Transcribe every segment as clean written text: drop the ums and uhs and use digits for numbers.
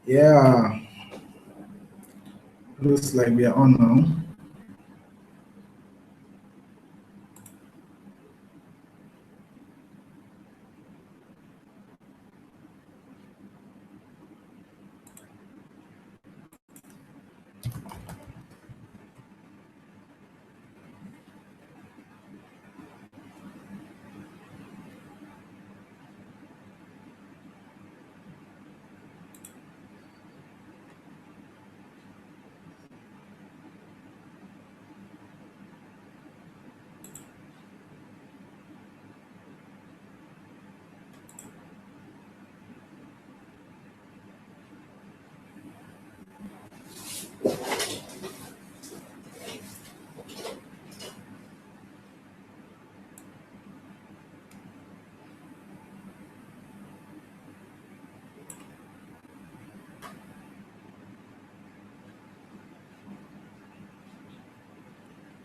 Yeah, looks like we are on now.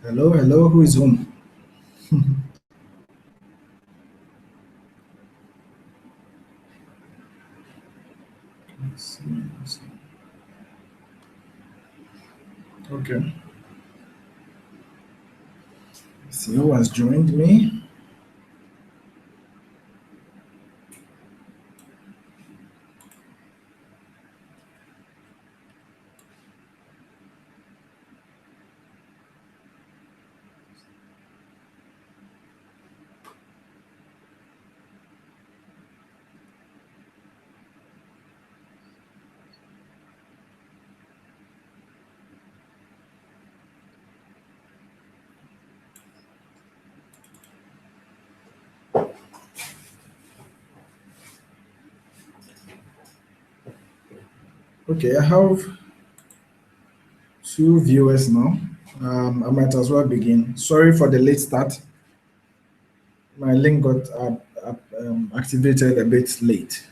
Hello, hello, who is home? Let's see, let's see. Okay, let's see who has joined me. Okay, I have two viewers now. I might as well begin. Sorry for the late start. My link got activated a bit late.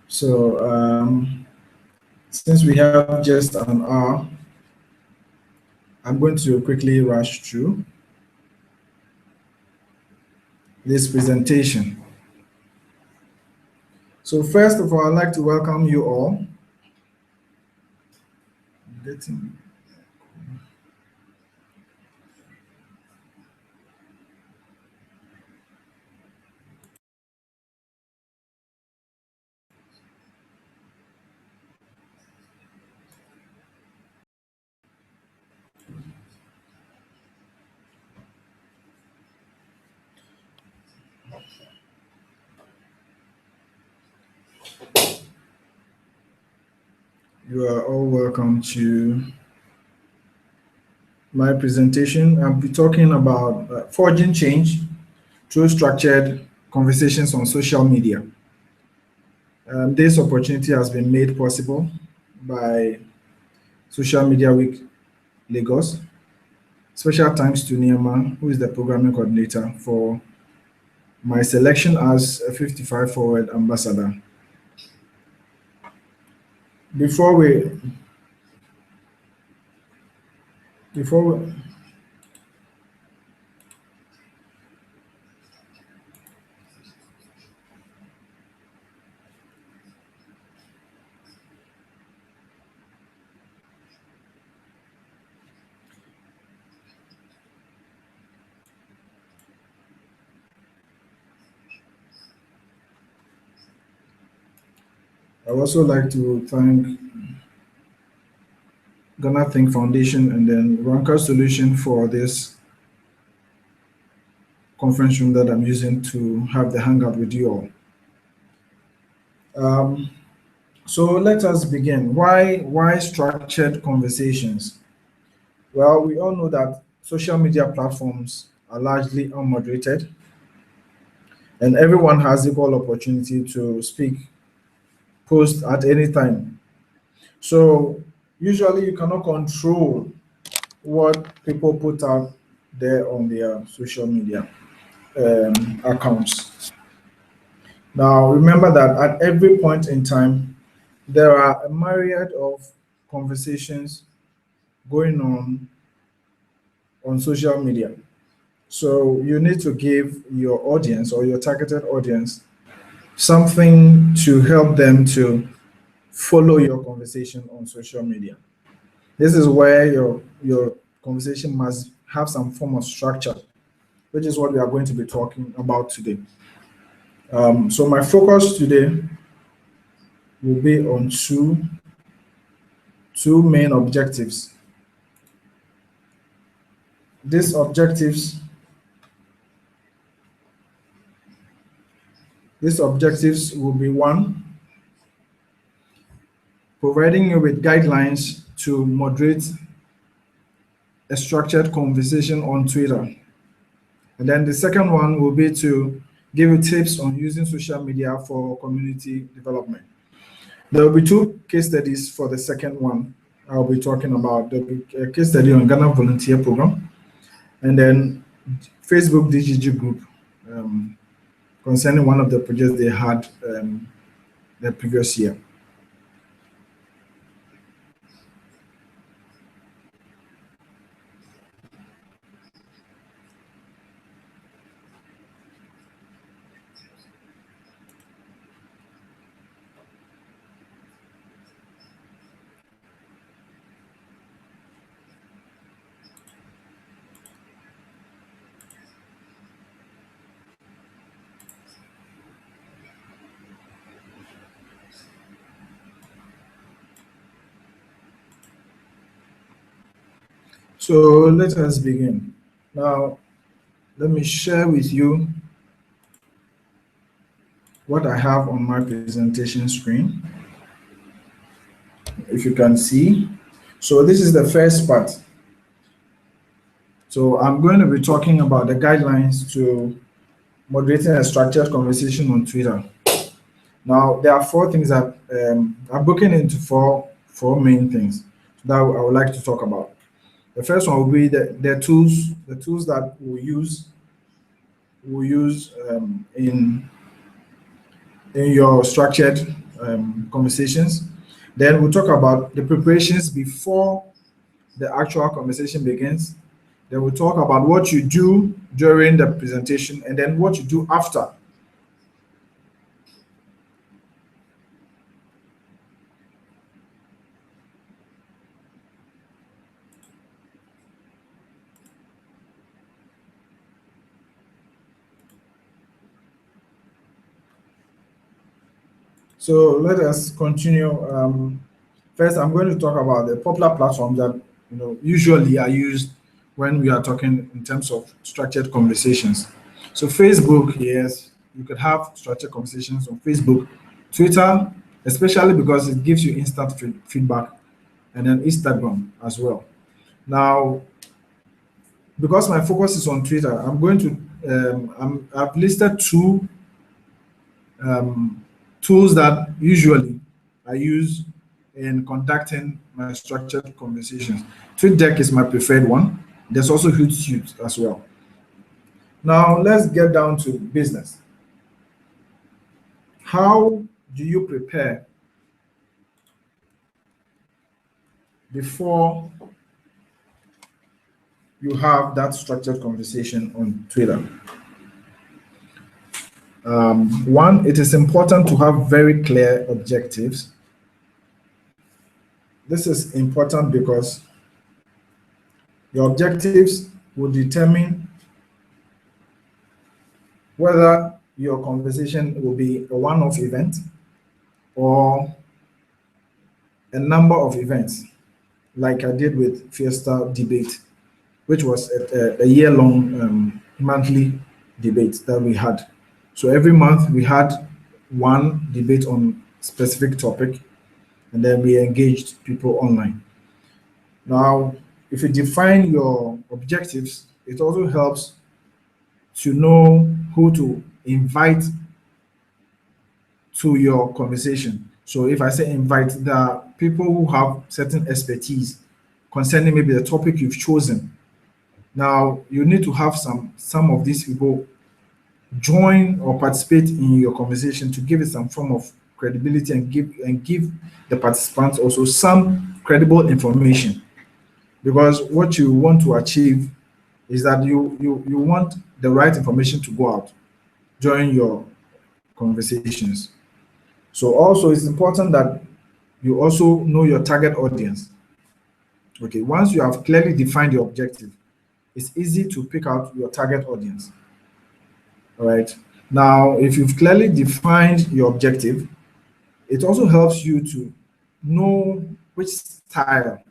So, since we have just an hour, I'm going to quickly rush through this presentation. So, first of all, I'd like to welcome you all. Getting You are all welcome to my presentation. I'll be talking about forging change through structured conversations on social media. This opportunity has been made possible by Social Media Week Lagos. Special thanks to Niema, who is the programming coordinator, for my selection as a 55 Forward ambassador. Before we, before we, I would also like to thank Ghana Think Foundation and then Ranker Solution for this conference room that I'm using to have the hangout with you all. Um, so let us begin. Why structured conversations? Well, we all know that social media platforms are largely unmoderated, and everyone has equal opportunity to speak, post at any time. So usually you cannot control what people put out there on their social media accounts. Now, remember that at every point in time, there are a myriad of conversations going on social media. So you need to give your audience or your targeted audience something to help them to follow your conversation on social media. This is where your conversation must have some form of structure, which is what we are going to be talking about today. So my focus today will be on two main objectives. These objectives will be: one, providing you with guidelines to moderate a structured conversation on Twitter. And then the second one will be to give you tips on using social media for community development. There will be two case studies for the second one I'll be talking about. There will be a case study on Ghana Volunteer Program, and then Facebook DGG Group, concerning one of the projects they had the previous year. So let us begin. Now, let me share with you what I have on my presentation screen. If you can see. So this is the first part. So I'm going to be talking about the guidelines to moderating a structured conversation on Twitter. Now, there are four things that I'm broken into four main things that I would like to talk about. The first one will be the tools that we'll use in your structured conversations. Then we'll talk about the preparations before the actual conversation begins. Then we'll talk about what you do during the presentation, and then what you do after. So let us continue. First, I'm going to talk about the popular platforms that usually are used when we are talking in terms of structured conversations. So Facebook, yes, you could have structured conversations on Facebook. Twitter, especially because it gives you instant feedback, and then Instagram as well. Now, because my focus is on Twitter, I'm going to I've listed two tools that usually I use in conducting my structured conversations. TweetDeck is my preferred one. There's also Hootsuite as well. Now let's get down to business. How do you prepare before you have that structured conversation on Twitter? One, it is important to have very clear objectives. This is important because your objectives will determine whether your conversation will be a one-off event or a number of events, like I did with Fiesta Debate, which was a year-long monthly debate that we had. So every month we had one debate on specific topic, and then we engaged people online. Now, if you define your objectives, it also helps to know who to invite to your conversation. So if I say invite, there are people who have certain expertise concerning maybe the topic you've chosen. Now, you need to have some of these people join or participate in your conversation to give it some form of credibility and give the participants also some credible information. Because what you want to achieve is that you want the right information to go out during your conversations. So also it's important that You also know your target audience. Okay, once you have clearly defined your objective, it's easy to pick out your target audience. All right. Now, if you've clearly defined your objective, it also helps you to know which style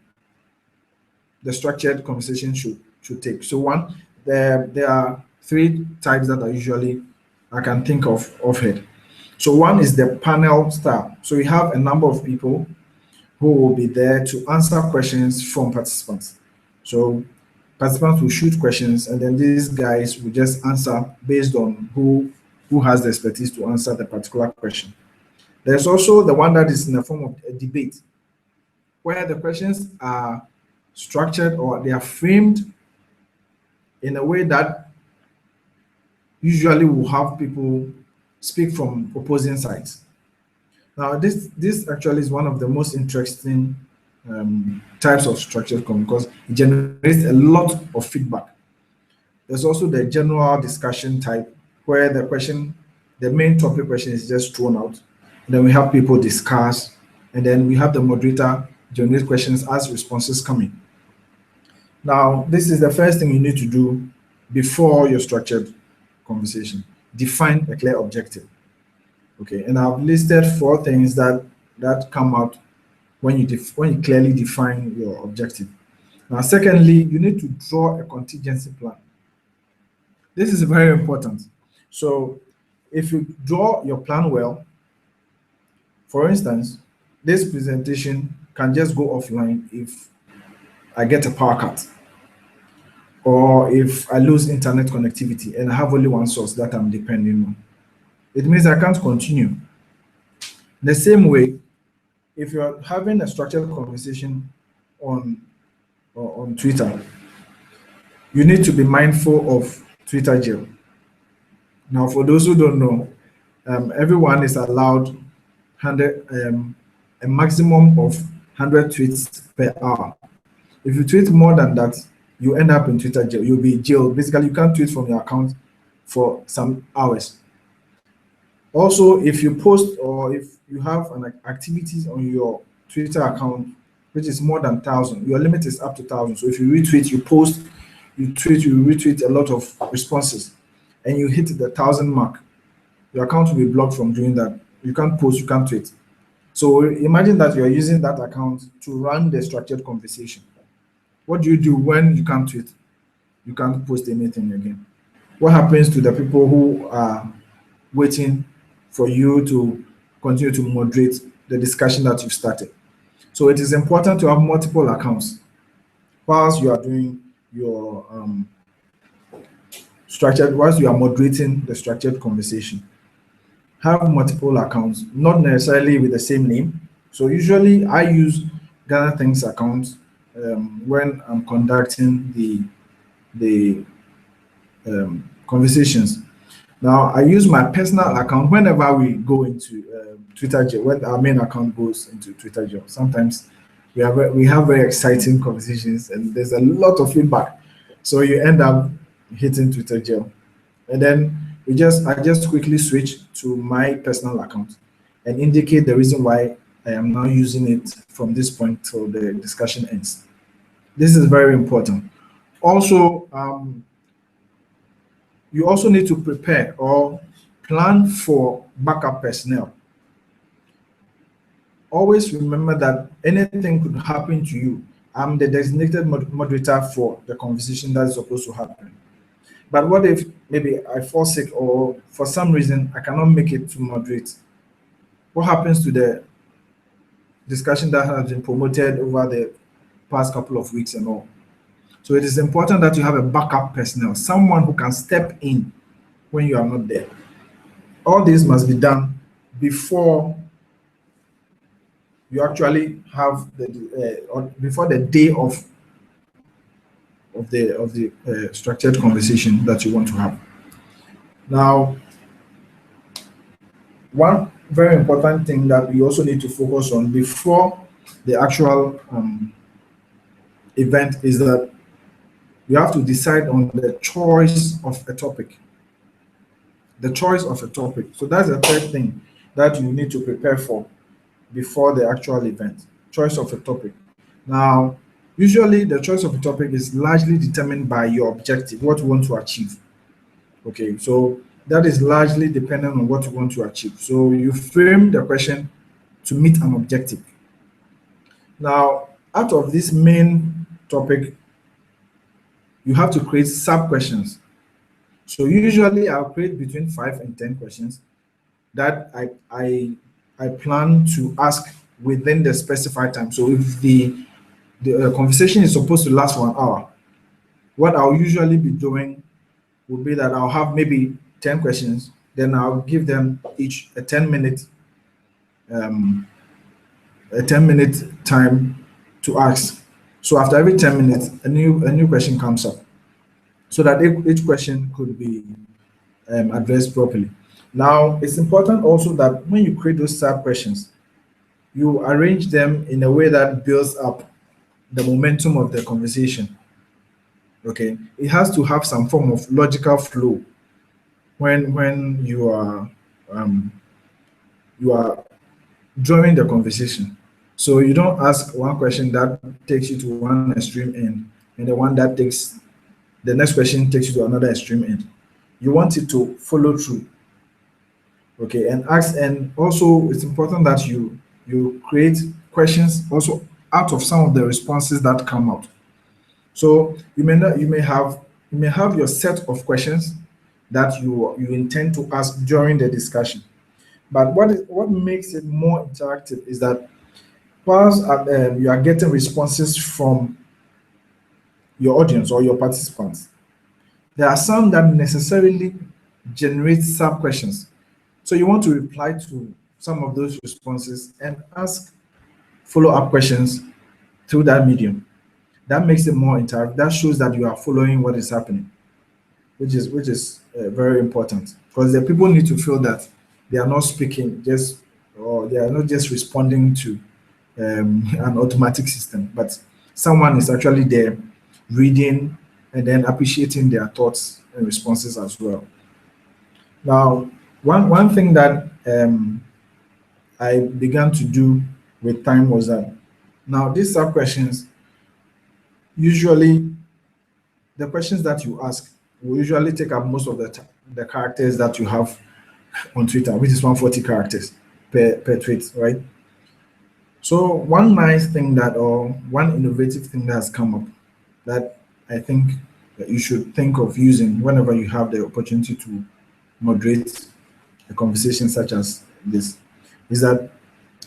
the structured conversation should take. So one, there are three types that I can think of head. So one is the panel style. So we have a number of people who will be there to answer questions from participants. So participants will shoot questions, and then these guys will just answer based on who has the expertise to answer the particular question. There's also the one that is in the form of a debate, where the questions are structured or they are framed in a way that usually will have people speak from opposing sides. Now, this actually is one of the most interesting types of structured content because it generates a lot of feedback. There's also the general discussion type where the main topic question is just thrown out. And then we have people discuss, and then we have the moderator generate questions as responses come in. Now, this is the first thing you need to do before your structured conversation. Define a clear objective. Okay, and I've listed four things that come out when you clearly define your objective. Now, secondly, you need to draw a contingency plan. This is very important. So, if you draw your plan well, for instance, this presentation can just go offline if I get a power cut, or if I lose internet connectivity and I have only one source that I'm depending on. It means I can't continue. The same way, if you're having a structured conversation on Twitter, you need to be mindful of Twitter jail. Now, for those who don't know, everyone is allowed a maximum of 100 tweets per hour. If you tweet more than that, you end up in Twitter jail. You'll be jailed. Basically, you can't tweet from your account for some hours. Also, if you post or if you have an activities on your Twitter account, which is more than 1,000, your limit is up to 1,000. So if you retweet, you post, you tweet, you retweet a lot of responses, and you hit the 1,000 mark, your account will be blocked from doing that. You can't post, you can't tweet. So imagine that you're using that account to run the structured conversation. What do you do when you can't tweet? You can't post anything again. What happens to the people who are waiting for you to continue to moderate the discussion that you've started? So it is important to have multiple accounts whilst you are doing your whilst you are moderating the structured conversation. Have multiple accounts, not necessarily with the same name. So usually I use Ghana Things accounts when I'm conducting the conversations. Now, I use my personal account whenever we go into Twitter jail, when our main account goes into Twitter jail. Sometimes we have very exciting conversations and there's a lot of feedback. So you end up hitting Twitter jail. And then I just quickly switch to my personal account and indicate the reason why I am now using it from this point till the discussion ends. This is very important. Also, you also need to prepare or plan for backup personnel. Always remember that anything could happen to you. I'm the designated moderator for the conversation that is supposed to happen. But what if maybe I fall sick or for some reason I cannot make it to moderate? What happens to the discussion that has been promoted over the past couple of weeks and all? So it is important that you have a backup personnel, someone who can step in when you are not there. All this must be done before you actually have before the day of the structured conversation that you want to have. Now, one very important thing that we also need to focus on before the actual event is that you have to decide on the choice of a topic. The choice of a topic. So that's the third thing that you need to prepare for before the actual event. Choice of a topic. Now, usually the choice of a topic is largely determined by your objective, what you want to achieve. Okay, so that is largely dependent on what you want to achieve. So you frame the question to meet an objective. Now, out of this main topic, you have to create sub questions. So usually I'll create between 5 and 10 questions that I plan to ask within the specified time. So if the conversation is supposed to last for an hour, what I'll usually be doing would be that I'll have maybe 10 questions, then I'll give them each um, a 10-minute time to ask. So after every 10 minutes, a new question comes up, so that each question could be addressed properly. Now, it's important also that when you create those sub questions, you arrange them in a way that builds up the momentum of the conversation. Okay, it has to have some form of logical flow when um, you are drawing the conversation. So you don't ask one question that takes you to one extreme end, and the one that takes the next question takes you to another extreme end. You want it to follow through. Okay, and ask, and also it's important that you create questions also out of some of the responses that come out. So you may not, you may have your set of questions that you intend to ask during the discussion. But what makes it more interactive is that whilst you are getting responses from your audience or your participants, there are some that necessarily generate sub questions. So you want to reply to some of those responses and ask follow-up questions through that medium. That makes it more interactive. That shows that you are following what is happening, which is very important, because the people need to feel that they are not speaking just, or they are not just responding to an automatic system, but someone is actually there reading and then appreciating their thoughts and responses as well. Now, one thing that I began to do with time was that now these sub questions, usually the questions that you ask will usually take up most of the characters that you have on Twitter, which is 140 characters per tweet, right? So one nice thing that, or one innovative thing that has come up that I think that you should think of using whenever you have the opportunity to moderate a conversation such as this, is that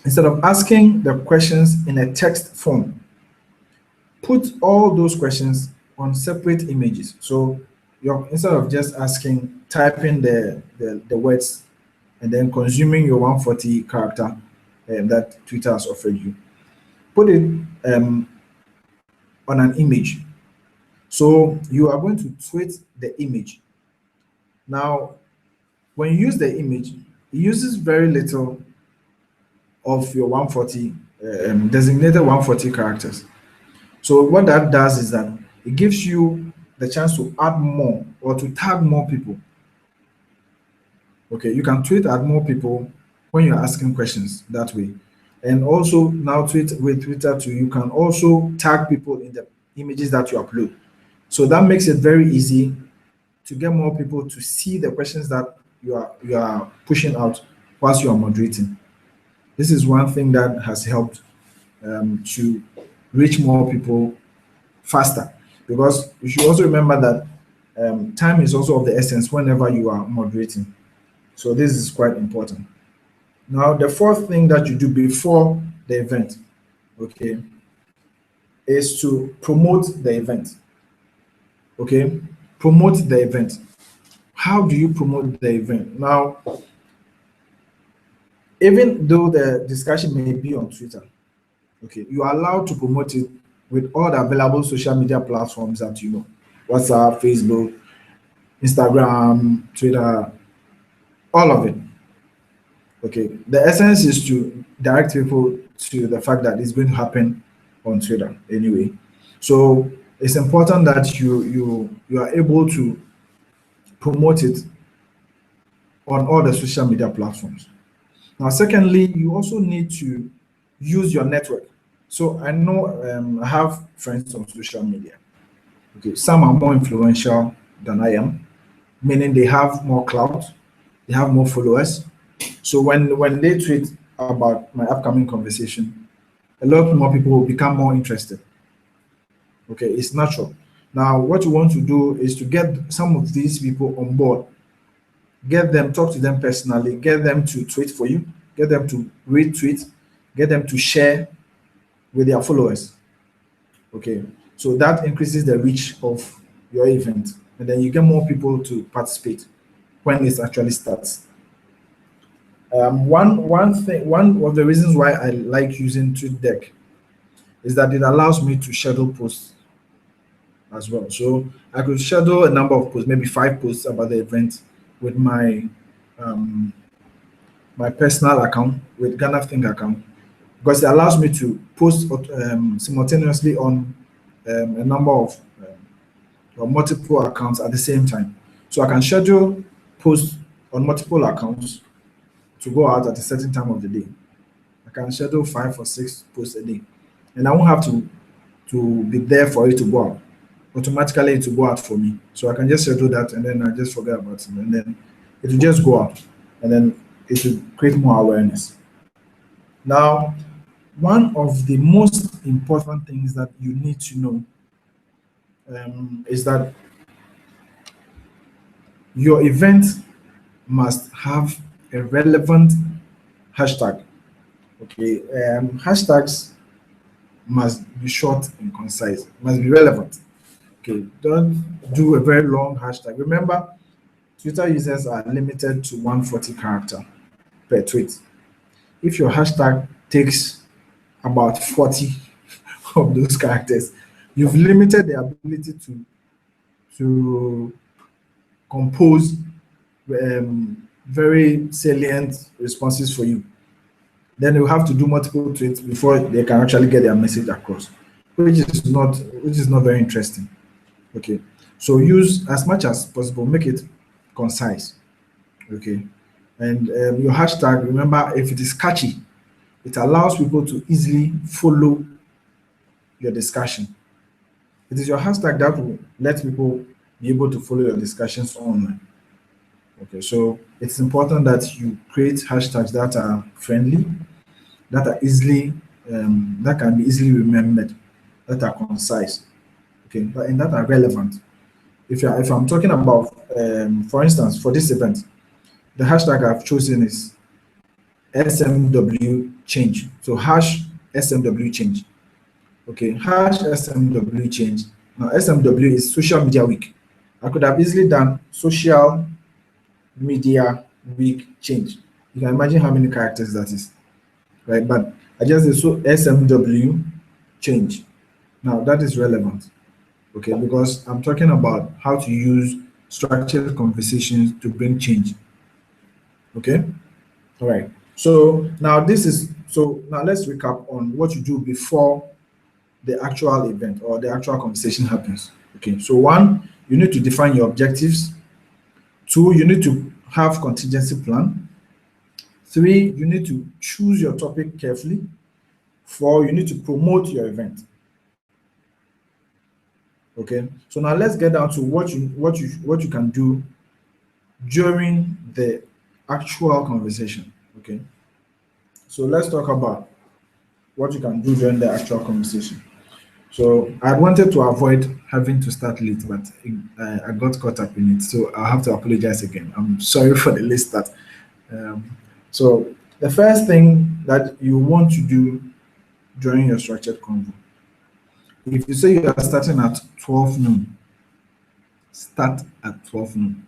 instead of asking the questions in a text form, put all those questions on separate images. So you're, instead of just asking, typing the words and then consuming your 140 character that Twitter has offered you, put it on an image. So you are going to tweet the image. Now, when you use the image, it uses very little of your 140 designated 140 characters. So what that does is that it gives you the chance to add more or to tag more people. Okay, you can tweet at more people when you're asking questions that way. And also now tweet with Twitter too, you can also tag people in the images that you upload. So that makes it very easy to get more people to see the questions that you are pushing out whilst you are moderating. This is one thing that has helped to reach more people faster, because you should also remember that time is also of the essence whenever you are moderating. So this is quite important. Now, the fourth thing that you do before the event, okay, is to promote the event. Okay, promote the event. How do you promote the event? Now, even though the discussion may be on Twitter, okay, you are allowed to promote it with all the available social media platforms that you know: WhatsApp, Facebook, Instagram, Twitter, all of it. Okay, the essence is to direct people to the fact that it's going to happen on Twitter anyway. So it's important that you are able to promote it on all the social media platforms. Now, secondly, you also need to use your network. So I know I have friends on social media. Okay, some are more influential than I am, meaning they have more clout, they have more followers. So when they tweet about my upcoming conversation, a lot more people will become more interested. Okay, it's natural. Now, what you want to do is to get some of these people on board, get them, talk to them personally, get them to tweet for you, get them to retweet, get them to share with their followers. Okay, so that increases the reach of your event, and then you get more people to participate when it actually starts. One of the reasons why I like using TweetDeck is that it allows me to schedule posts as well. So I could schedule a number of posts, maybe 5 posts about the event with um, my personal account, with Ghana Think account, because it allows me to post simultaneously on a number of or multiple accounts at the same time. So I can schedule posts on multiple accounts to go out at a certain time of the day. I can schedule 5 or 6 posts a day, and I won't have to be there for it to go out. Automatically, it will go out for me. So I can just schedule that, and then I just forget about it, and then it will just go out, and then it will create more awareness. Now, one of the most important things that you need to know is that your event must have a relevant hashtag. Okay, hashtags must be short and concise, must be relevant. Okay, don't do a very long hashtag. Remember, Twitter users are limited to 140 character per tweet. If your hashtag takes about 40 of those characters, you've limited the ability to compose very salient responses for you. Then you have to do multiple tweets before they can actually get their message across, which is not very interesting. Okay, so use as much as possible, make it concise. Okay, and your hashtag, remember, if it is catchy, it allows people to easily follow your discussion. It is your hashtag that will let people be able to follow your discussions online. Okay, so it's important that you create hashtags that are friendly, that are easily that can be easily remembered, that are concise, okay, and that are relevant. If I'm talking about, for instance, for this event, the hashtag I've chosen is SMW change. So hash SMW change. Okay, hash SMW change. Now SMW is social media week. I could have easily done social media week change. You can imagine how many characters that is, right? But I just did so SMW change. Now that is relevant, okay, because I'm talking about how to use structured conversations to bring change. Okay, all right. So now let's recap on what you do before the actual event or the actual conversation happens. Okay, so one, you need to define your objectives. Two, you need to have contingency plan. Three, you need to choose your topic carefully. Four, you need to promote your event. Okay, so now let's get down to what you can do during the actual conversation. Okay, so let's talk about what you can do during the actual conversation. So I wanted to avoid having to start late, but I got caught up in it, so I have to apologize again. I'm sorry for the late start. Um, so the first thing that you want to do during your structured convo, if you say you are starting at 12 noon, start at 12 noon.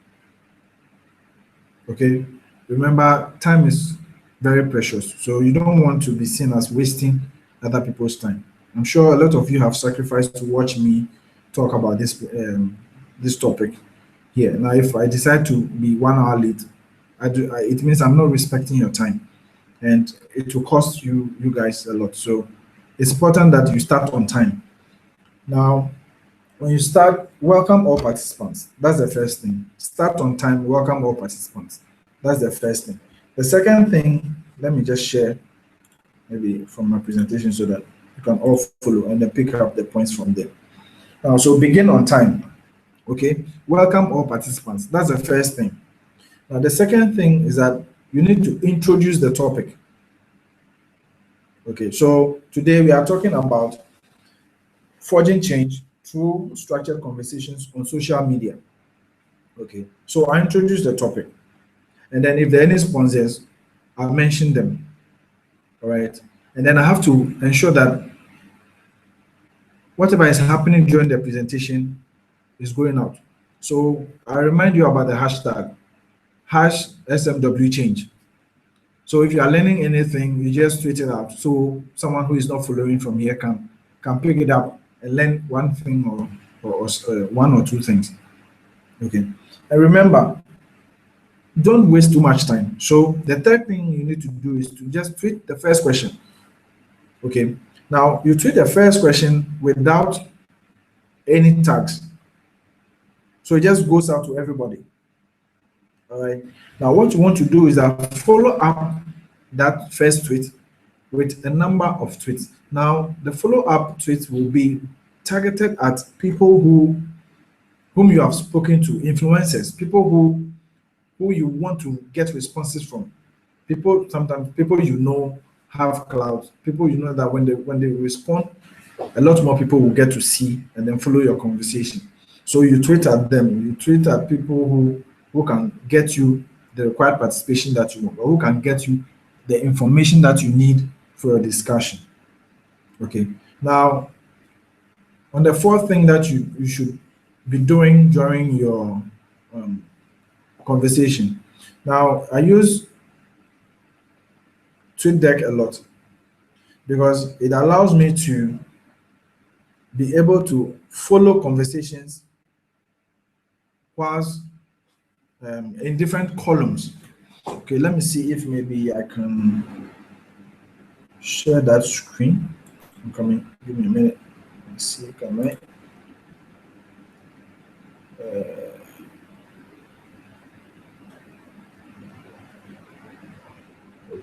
Okay, remember, time is very precious, so you don't want to be seen as wasting other people's time. I'm sure a lot of you have sacrificed to watch me talk about this topic here. Now, if I decide to be 1 hour late, it means I'm not respecting your time, and it will cost you guys a lot. So it's important that you start on time. Now, when you start, welcome all participants. That's the first thing. Start on time, welcome all participants. That's the first thing. The second thing let me just share maybe from my presentation so that you can all follow and then pick up the points from there. Now, so begin on time. Okay, welcome all participants. That's the first thing. Now, the second thing is that you need to introduce the topic. Okay, so today we are talking about forging change through structured conversations on social media. Okay, so I introduce the topic, and then if there are any sponsors, I mention them. All right, and then I have to ensure that whatever is happening during the presentation is going out. So I remind you about the hashtag, hash SMW change. So if you are learning anything, you just tweet it out. So someone who is not following from here can pick it up and learn one thing or one or two things. Okay. And remember, don't waste too much time. So the third thing you need to do is to just tweet the first question. Okay. Now you tweet the first question without any tags. So it just goes out to everybody. All right. Now what you want to do is that follow up that first tweet with a number of tweets. Now the follow-up tweets will be targeted at people whom you have spoken to, influencers, people who you want to get responses from. People, sometimes people you know have clouds, people you know that when they respond, a lot more people will get to see and then follow your conversation. So you tweet at them, you tweet at people who can get you the required participation that you want, or who can get you the information that you need for a discussion. Okay. Now, on the fourth thing that you should be doing during your conversation. Now, I use TweetDeck a lot because it allows me to be able to follow conversations whilst in different columns. Okay, let me see if maybe I can share that screen. I'm coming. Give me a minute. Let's see. Can I?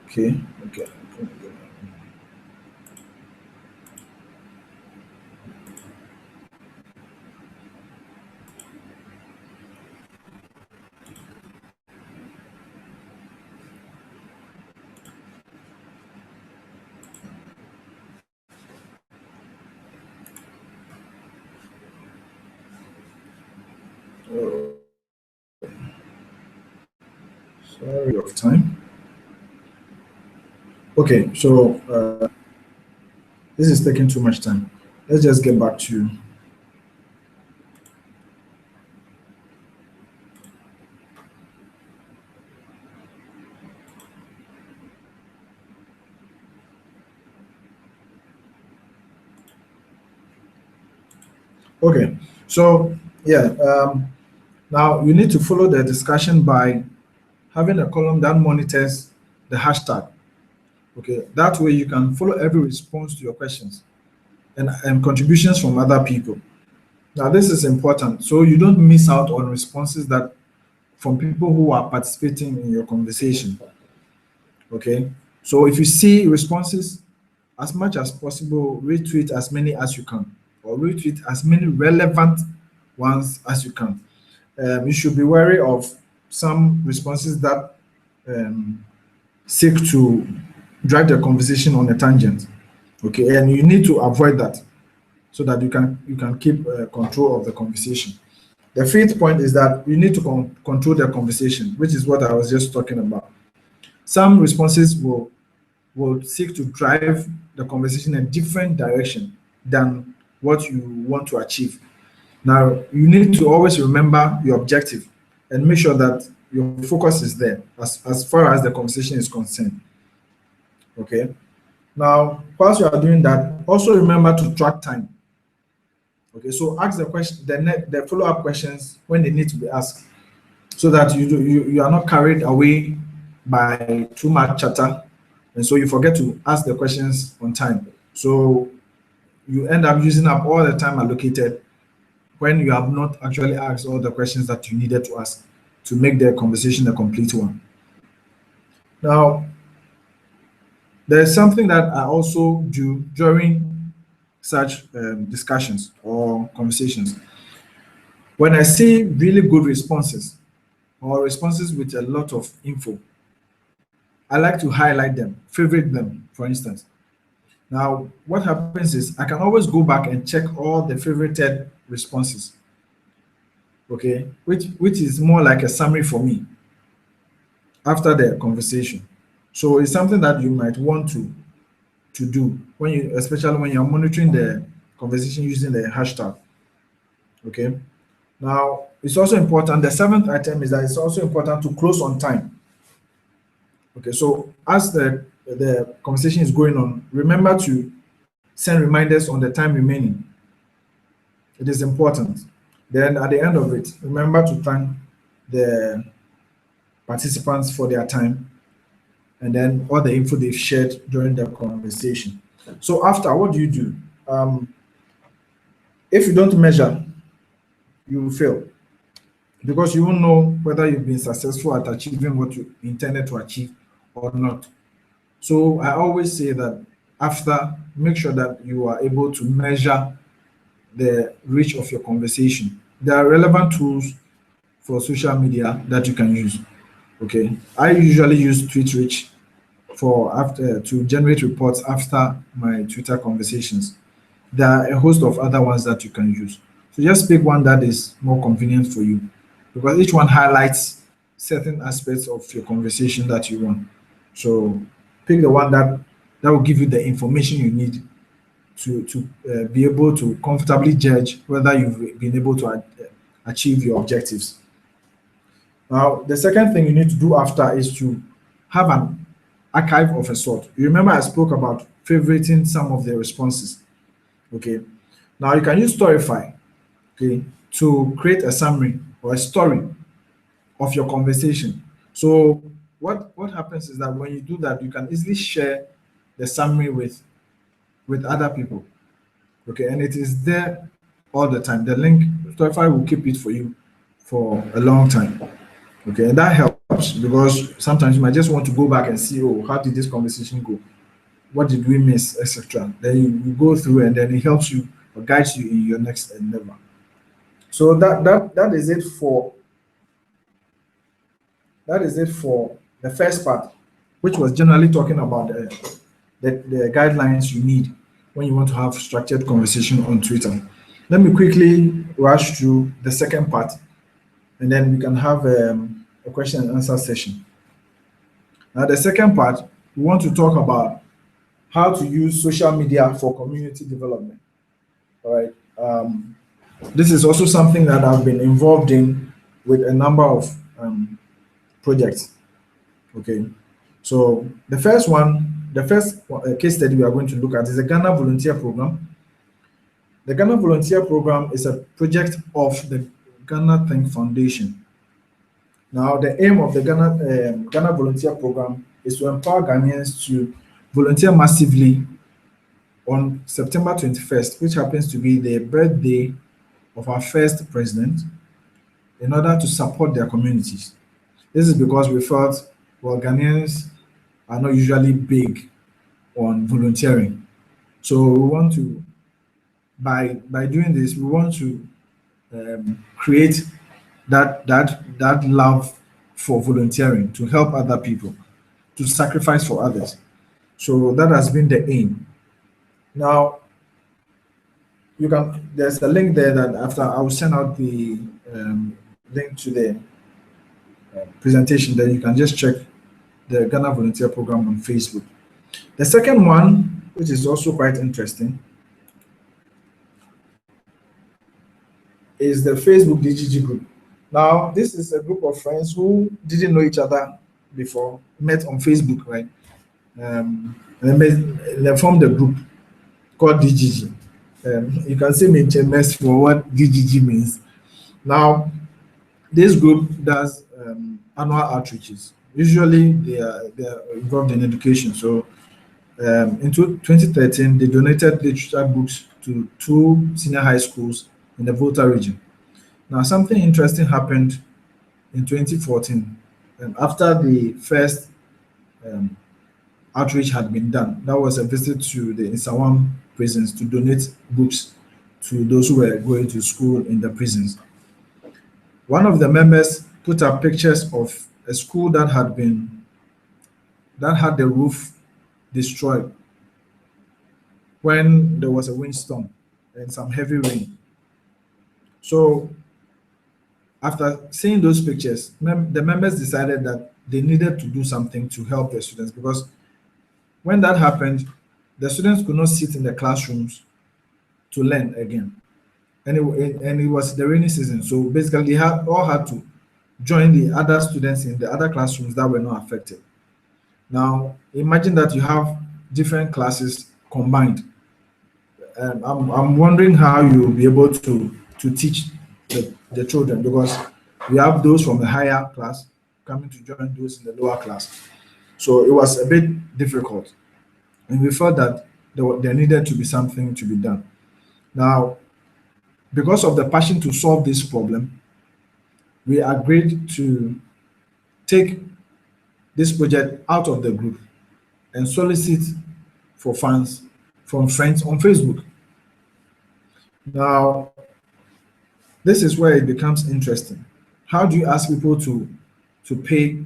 Okay. Okay. Oh, sorry of time. Okay, so this is taking too much time. Let's just get back to. Okay, so yeah, now you need to follow the discussion by having a column that monitors the hashtag. Okay, that way you can follow every response to your questions and contributions from other people. Now, this is important so you don't miss out on responses that from people who are participating in your conversation. Okay, so if you see responses, as much as possible, retweet as many as you can, or retweet as many relevant ones as you can. You should be wary of some responses that seek to drive the conversation on a tangent. Okay, and you need to avoid that so that you can keep control of the conversation. The fifth point is that you need to control the conversation, which is what I was just talking about. Some responses will seek to drive the conversation in a different direction than what you want to achieve. Now, you need to always remember your objective and make sure that your focus is there as far as the conversation is concerned. Okay. Now, whilst you are doing that, also remember to track time. Okay, so ask the question, the follow-up questions when they need to be asked, so that you are not carried away by too much chatter, and so you forget to ask the questions on time. So you end up using up all the time allocated when you have not actually asked all the questions that you needed to ask to make the conversation a complete one. Now, There's something that I also do during such discussions or conversations. When I see really good responses or responses with a lot of info, I like to highlight them, favorite them, for instance. Now, what happens is I can always go back and check all the favorited responses, okay, which is more like a summary for me after the conversation. So it's something that you might want to do when you, especially when you're monitoring the conversation using the hashtag. Okay. Now it's also important. The seventh item is that it's also important to close on time. Okay. So as the conversation is going on, remember to send reminders on the time remaining. It is important. Then at the end of it, remember to thank the participants for their time and then all the info they've shared during the conversation. So after, what do you do? If you don't measure, you will fail because you won't know whether you've been successful at achieving what you intended to achieve or not. So I always say that after, make sure that you are able to measure the reach of your conversation. There are relevant tools for social media that you can use. Okay, I usually use TweetReach for after to generate reports after my Twitter conversations. There are a host of other ones that you can use. So just pick one that is more convenient for you because each one highlights certain aspects of your conversation that you want. So pick the one that will give you the information you need to be able to comfortably judge whether you've been able to achieve your objectives. Now, the second thing you need to do after is to have an archive of a sort. You remember I spoke about favoriting some of the responses. Okay. Now you can use Storyfy, okay, to create a summary or a story of your conversation. So what happens is that when you do that, you can easily share the summary with other people. Okay, and it is there all the time. The link, Storyfy will keep it for you for a long time. Okay, and that helps because sometimes you might just want to go back and see, oh, how did this conversation go? What did we miss, etc. Then you go through and then it helps you or guides you in your next endeavor. So that is it for the first part, which was generally talking about the guidelines you need when you want to have structured conversation on Twitter. Let me quickly rush through the second part, and then we can have a question and answer session. Now, the second part, we want to talk about how to use social media for community development. All right. This is also something that I've been involved in with a number of projects. Okay. So the first case study we are going to look at is the Ghana Volunteer Program. The Ghana Volunteer Program is a project of the Ghana Think Foundation. Now, the aim of the Ghana Volunteer Program is to empower Ghanaians to volunteer massively on September 21st, which happens to be the birthday of our first president, in order to support their communities. This is because we felt, well, Ghanaians are not usually big on volunteering. So we want to, by doing this, we want to create that love for volunteering, to help other people, to sacrifice for others. So that has been the aim. Now, there's a link there that after I will send out the link to the presentation, then you can just check the Ghana Volunteer Program on Facebook. The second one, which is also quite interesting, is the Facebook DGG group. Now, this is a group of friends who didn't know each other before, met on Facebook, right? And they formed a group called DGG. You can see me in mess for what DGG means. Now, this group does annual outreaches. Usually, they are involved in education. So, in 2013, they donated literature books to 2 senior high schools in the Volta region. Now, something interesting happened in 2014. After the first outreach had been done. That was a visit to the Insawam prisons to donate books to those who were going to school in the prisons. One of the members put up pictures of a school that had the roof destroyed when there was a windstorm and some heavy rain. So after seeing those pictures, the members decided that they needed to do something to help the students, because when that happened, the students could not sit in the classrooms to learn again. And it was the rainy season. So basically, they all had to join the other students in the other classrooms that were not affected. Now, imagine that you have different classes combined. I'm wondering how you'll be able to teach the children, because we have those from the higher class coming to join those in the lower class. So it was a bit difficult. And we felt that there needed to be something to be done. Now, because of the passion to solve this problem, we agreed to take this project out of the group and solicit for funds from friends on Facebook. Now, this is where it becomes interesting. How do you ask people to pay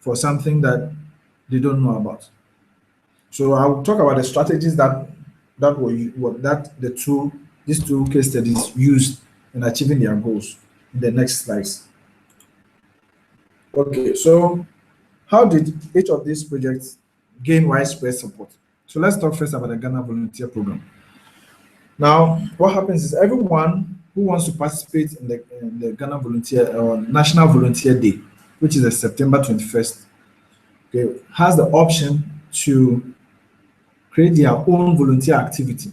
for something that they don't know about? So I'll talk about the strategies that these two case studies used in achieving their goals in the next slides. Okay, so how did each of these projects gain widespread support? So let's talk first about the Ghana Volunteer Program. Now, what happens is everyone who wants to participate in the Ghana Volunteer or National Volunteer Day, which is September 21st, okay, has the option to create their own volunteer activity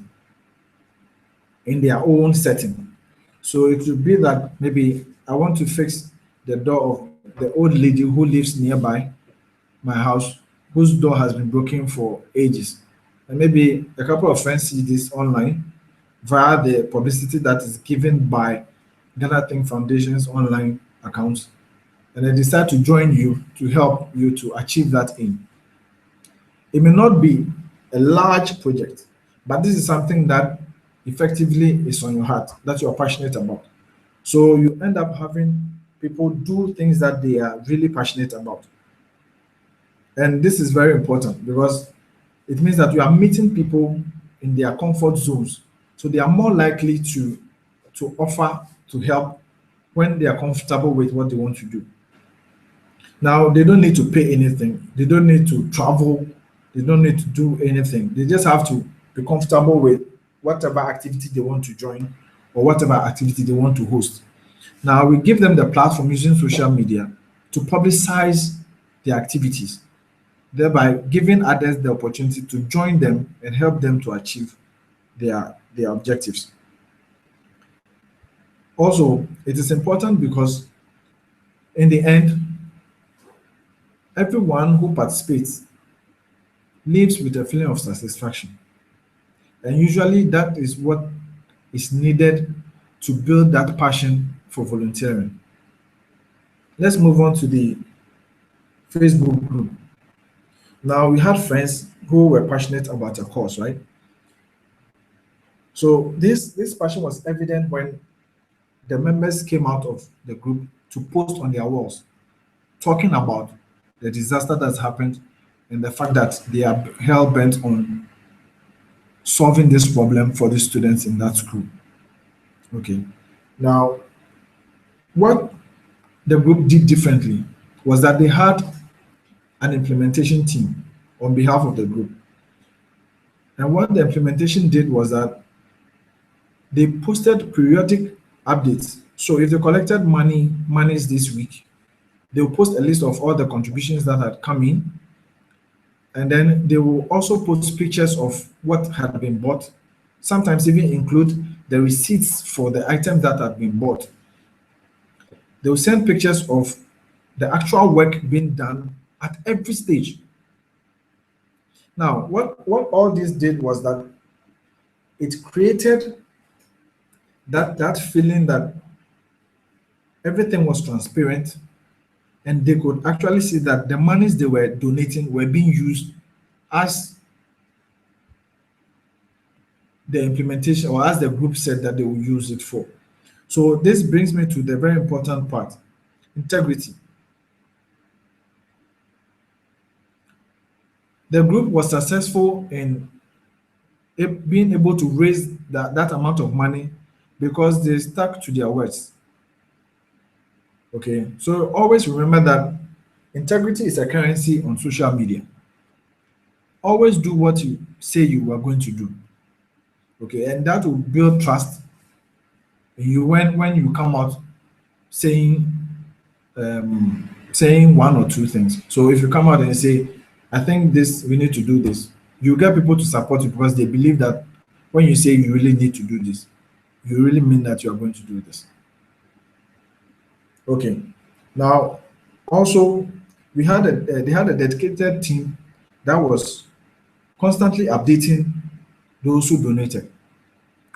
in their own setting. So it could be that maybe I want to fix the door of the old lady who lives nearby my house, whose door has been broken for ages. And maybe a couple of friends see this online via the publicity that is given by Ghana Think Foundation's online accounts, and they decide to join you to help you to achieve that aim. It may not be a large project, but this is something that effectively is on your heart, that you are passionate about. So you end up having people do things that they are really passionate about. And this is very important because it means that you are meeting people in their comfort zones. So they are more likely to offer to help when they are comfortable with what they want to do. Now, they don't need to pay anything. They don't need to travel. They don't need to do anything. They just have to be comfortable with whatever activity they want to join or whatever activity they want to host. Now, we give them the platform using social media to publicize their activities, thereby giving others the opportunity to join them and help them to achieve their objectives. Also, it is important because in the end, everyone who participates leaves with a feeling of satisfaction. And usually that is what is needed to build that passion for volunteering. Let's move on to the Facebook group. Now, we had friends who were passionate about a cause, right? So this passion was evident when the members came out of the group to post on their walls, talking about the disaster that's happened and the fact that they are hell bent on solving this problem for the students in that school. Okay. Now, what the group did differently was that they had an implementation team on behalf of the group. And what the implementation did was that they posted periodic updates. So if they collected monies this week, they will post a list of all the contributions that had come in. And then they will also post pictures of what had been bought, sometimes even include the receipts for the items that had been bought. They will send pictures of the actual work being done at every stage. Now, what all this did was that it created that feeling that everything was transparent, and they could actually see that the monies they were donating were being used as the implementation or as the group said that they will use it for. So this brings me to the very important part, integrity. The group was successful in being able to raise that amount of money because they stuck to their words. Okay, so always remember that integrity is a currency on social media. Always do what you say you are going to do. Okay, and that will build trust in you when you come out saying saying one or two things. So if you come out and say, I think this we need to do this, you get people to support you because they believe that when you say you really need to do this, you really mean that you are going to do this. Okay. Now, also, they had a dedicated team that was constantly updating those who donated.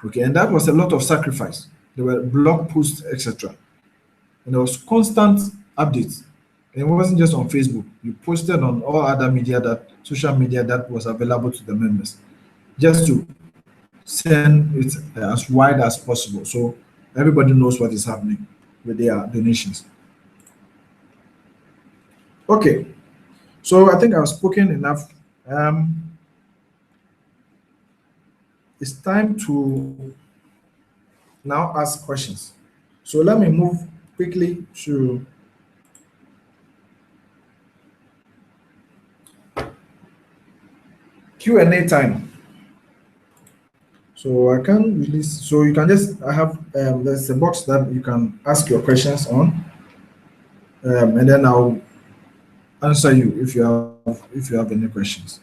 Okay, and that was a lot of sacrifice. There were blog posts, etc. And there was constant updates. And it wasn't just on Facebook. You posted on all other media that social media that was available to the members, just to send it as wide as possible, so everybody knows what is happening with their donations. Okay, so I think I've spoken enough. Um, it's time to now ask questions. So let me move quickly to Q&A time. So I can release. So you can just I have there's a box that you can ask your questions on, and then I'll answer you if you have any questions.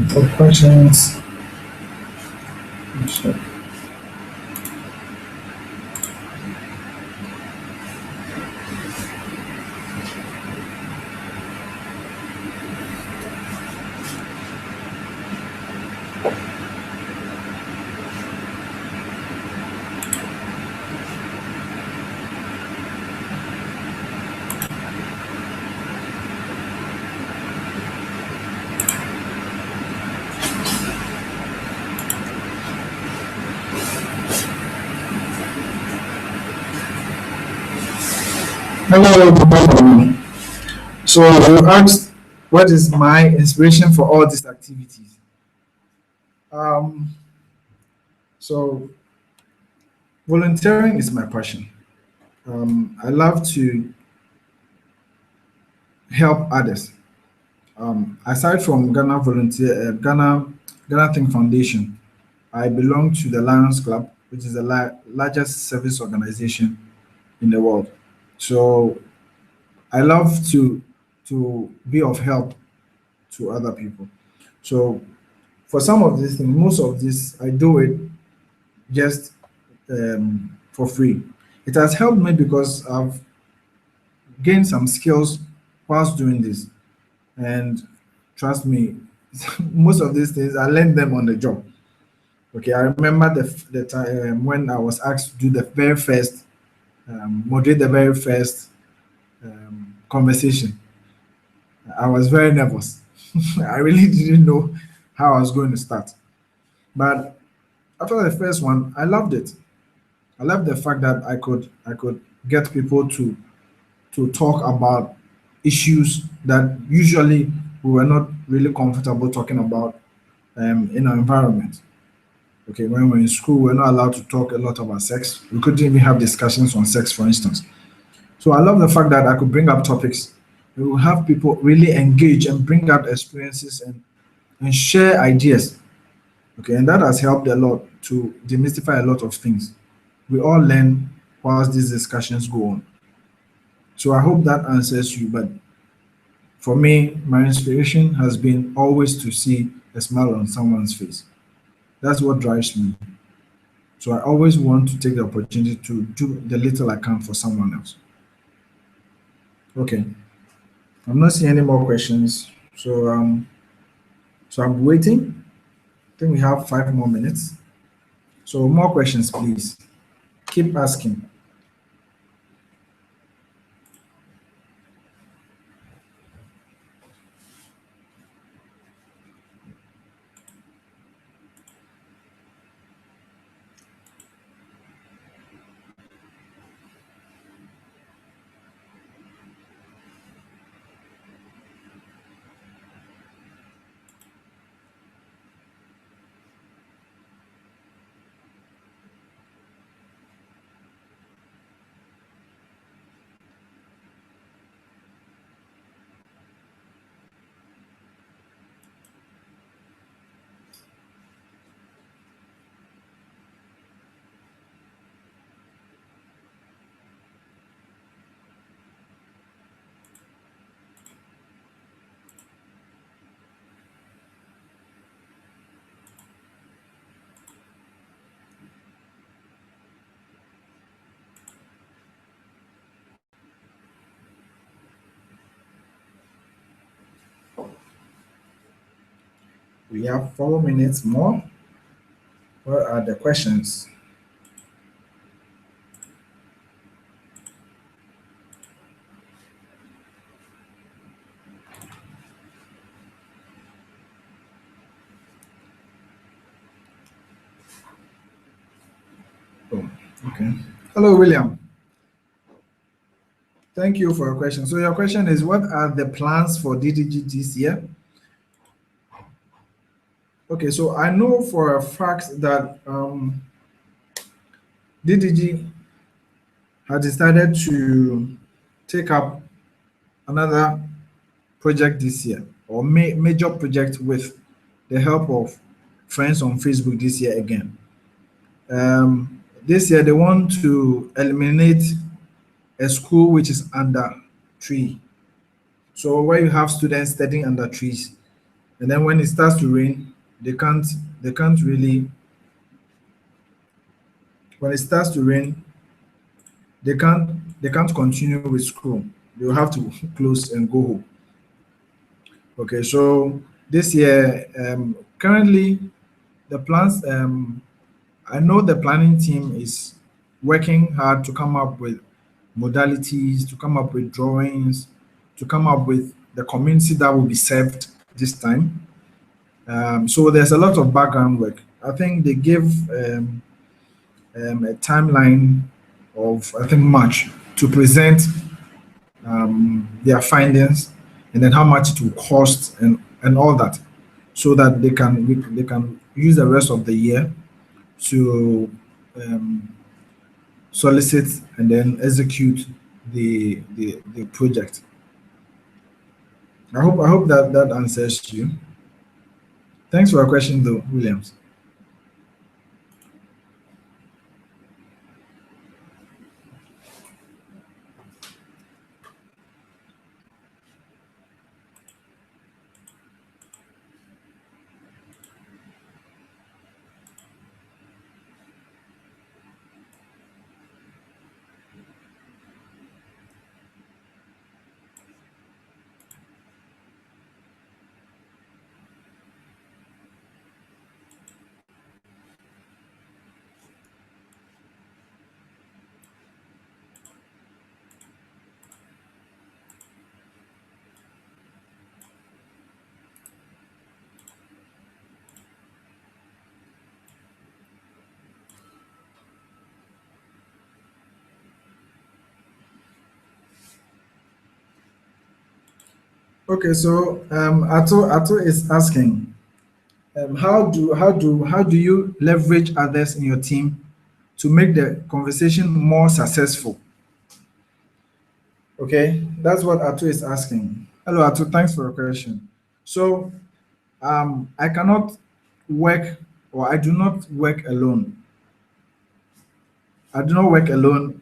For questions. Sure. Hello, everyone. So you asked what is my inspiration for all these activities. Um, so volunteering is my passion. I love to help others. Aside from Ghana Think Foundation, I belong to the Lions Club, which is the largest service organization in the world. So I love to be of help to other people. So for some of these things, most of this I do it just for free. It has helped me because I've gained some skills whilst doing this, and trust me, Most of these things I learned them on the job. Okay, I remember the time when I was asked to do the very first moderate the very first conversation. I was very nervous. I really didn't know how I was going to start. But after the first one, I loved it. I loved the fact that I could get people to talk about issues that usually we were not really comfortable talking about in our environment. Okay, when we're in school, we're not allowed to talk a lot about sex. We couldn't even have discussions on sex, for instance. So I love the fact that I could bring up topics. We will have people really engage and bring out experiences and share ideas. Okay, and that has helped a lot to demystify a lot of things. We all learn whilst these discussions go on. So I hope that answers you. But for me, my inspiration has been always to see a smile on someone's face. That's what drives me. So I always want to take the opportunity to do the little I can for someone else. Okay, I'm not seeing any more questions. So I'm waiting. I think we have 5 more minutes. So more questions, please. Keep asking. We have 4 minutes more. What are the questions? Oh, okay. Hello, William. Thank you for your question. So your question is, what are the plans for DDG this year? Okay, so I know for a fact that DDG has decided to take up another project this year, or major project with the help of friends on Facebook this year again. This year they want to eliminate a school which is under tree. So where you have students studying under trees, and then when it starts to rain, they can't they can't really when it starts to rain, they can't continue with school. They will have to close and go home. Okay, so this year, currently the plans, I know the planning team is working hard to come up with modalities, to come up with drawings, to come up with the community that will be served this time. So there's a lot of background work. I think they give a timeline of, I think, March to present their findings, and then how much it will cost, and all that, so that they can use the rest of the year to um, solicit and then execute the project. I hope that that answers you. Thanks for your question, though, Williams. Okay, so Ato is asking, how do you leverage others in your team to make the conversation more successful? Okay, that's what Ato is asking. Hello, Ato. Thanks for your question. So, I cannot work, or I do not work alone. I do not work alone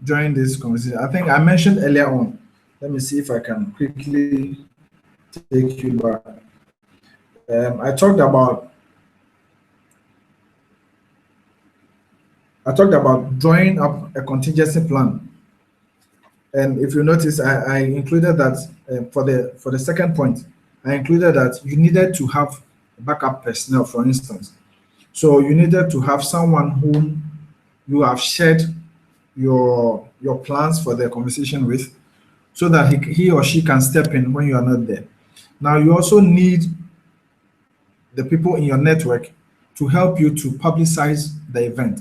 during this conversation. I think I mentioned earlier on. Let me see if I can quickly take you back. I talked about drawing up a contingency plan, and if you notice, I included that for the second point. I included that you needed to have backup personnel, for instance. So you needed to have someone whom you have shared your plans for the conversation with, so that he or she can step in when you are not there. Now you also need the people in your network to help you to publicize the event,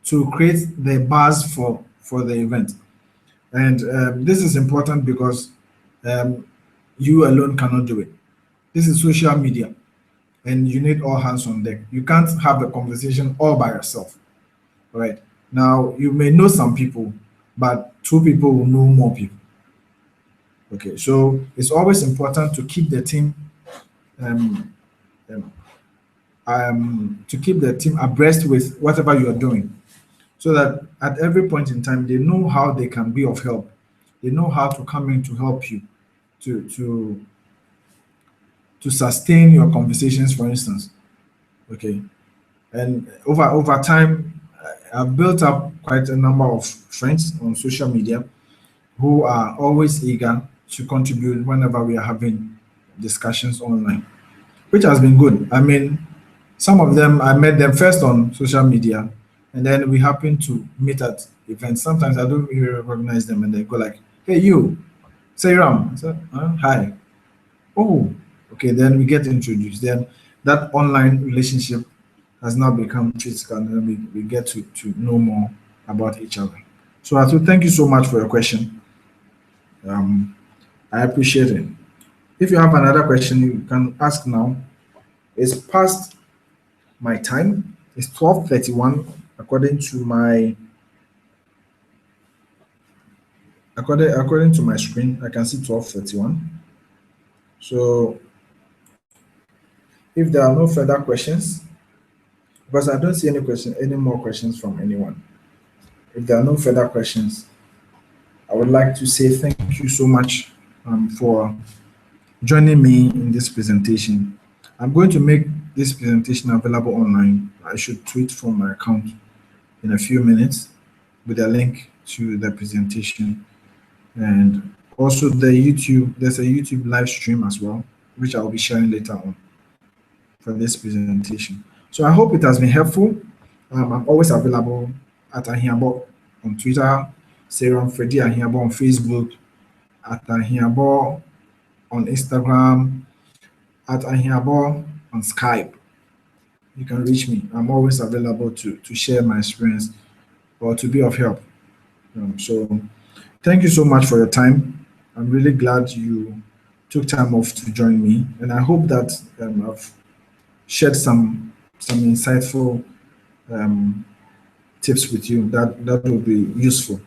to create the buzz for the event. And this is important because um, you alone cannot do it. This is social media, and you need all hands on deck. You can't have a conversation all by yourself. Right. Now, you may know some people, but two people will know more people. Okay. So it's always important to keep the team um, um, to keep the team abreast with whatever you are doing, so that at every point in time they know how they can be of help. They know how to come in to help you to to to sustain your conversations, for instance. Okay. And over time, I've built up quite a number of friends on social media who are always eager to contribute whenever we are having discussions online, which has been good. I mean, some of them, I met them first on social media, and then we happen to meet at events. Sometimes I don't really recognize them, and they go like, "Hey, you, Sayram." I said, "Hi." Oh, okay. Then we get introduced. Then that online relationship has now become physical, and then we get to know more about each other. So, Atu, thank you so much for your question. Um, I appreciate it. If you have another question, you can ask now. It's past my time. It's 12:31 according to my according to my screen. I can see 12:31. So if there are no further questions, because I don't see any more questions from anyone. If there are no further questions, I would like to say thank you so much for joining me in this presentation. I'm going to make this presentation available online. I should tweet from my account in a few minutes with a link to the presentation, and also there's a YouTube live stream as well, which I'll be sharing later on for this presentation. So I hope it has been helpful. I'm always available at Ahiabo on Twitter, Sarah Freddy Ahiabo on Facebook, at Ahiabo on Instagram, at Ahiabo on Skype. You can reach me. I'm always available to share my experience or to be of help. So thank you so much for your time. I'm really glad you took time off to join me, and I hope that I've shared some insightful um, tips with you that will be useful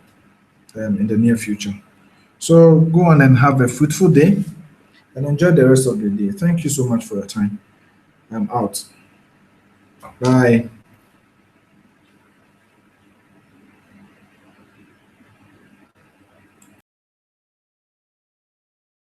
in the near future. So go on and have a fruitful day and enjoy the rest of the day. Thank you so much for your time. I'm out. Bye.